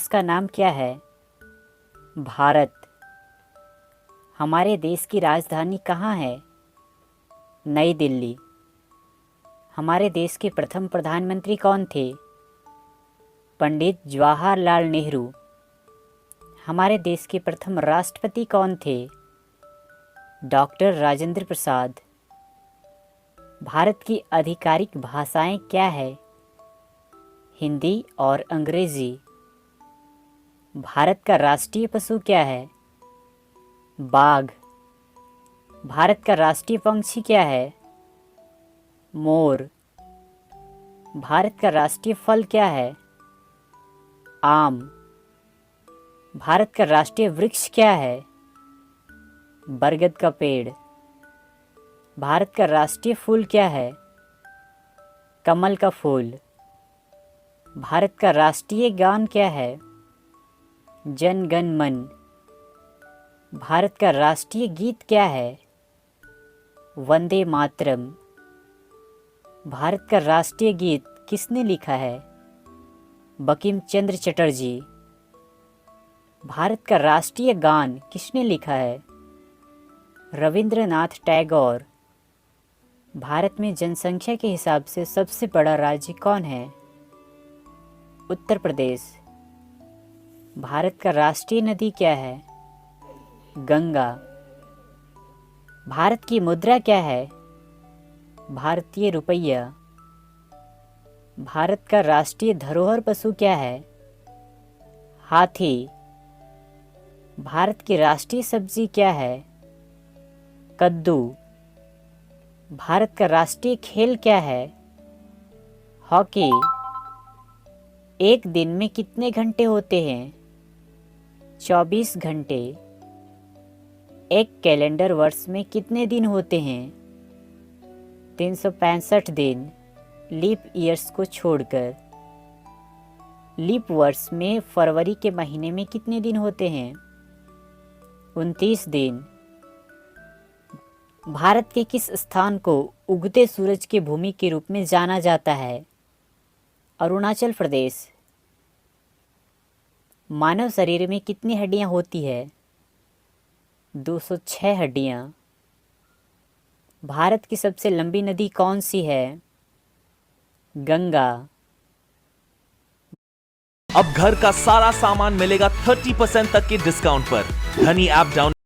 इसका नाम क्या है? भारत। हमारे देश की राजधानी कहाँ है? नई दिल्ली। हमारे देश के प्रथम प्रधानमंत्री कौन थे? पंडित जवाहरलाल नेहरू। हमारे देश के प्रथम राष्ट्रपति कौन थे? डॉक्टर राजेंद्र प्रसाद। भारत की आधिकारिक भाषाएं क्या है? हिंदी और अंग्रेजी। भारत का राष्ट्रीय पशु क्या है? बाघ। भारत का राष्ट्रीय पक्षी क्या है? मोर। भारत का राष्ट्रीय फल क्या है? आम। भारत का राष्ट्रीय वृक्ष क्या है? बरगद का पेड़। भारत का राष्ट्रीय फूल क्या है? कमल का फूल। भारत का राष्ट्रीय गान क्या है? जन गण मन। भारत का राष्ट्रीय गीत क्या है? वंदे मातरम। भारत का राष्ट्रीय गीत किसने लिखा है? बंकिम चंद्र चटर्जी। भारत का राष्ट्रीय गान किसने लिखा है? रविंद्रनाथ टैगोर। भारत में जनसंख्या के हिसाब से सबसे बड़ा राज्य कौन है? उत्तर प्रदेश। भारत का राष्ट्रीय नदी क्या है? गंगा। भारत की मुद्रा क्या है? भारतीय रुपया। भारत का राष्ट्रीय धरोहर पशु क्या है? हाथी। भारत की राष्ट्रीय सब्जी क्या है? कद्दू। भारत का राष्ट्रीय खेल क्या है? हॉकी। एक दिन में कितने घंटे होते हैं? 24 घंटे। एक कैलेंडर वर्ष में कितने दिन होते हैं? 365 दिन, लीप ईयर्स को छोड़कर। लीप वर्ष में फरवरी के महीने में कितने दिन होते हैं? 29 दिन। भारत के किस स्थान को उगते सूरज की भूमि के रूप में जाना जाता है? अरुणाचल प्रदेश। मानव शरीर में कितनी हड्डियां होती है? 206 हड्डियां। भारत की सबसे लंबी नदी कौन सी है? गंगा। अब घर का सारा सामान मिलेगा 30% तक के डिस्काउंट पर। धनी ऐप डाउन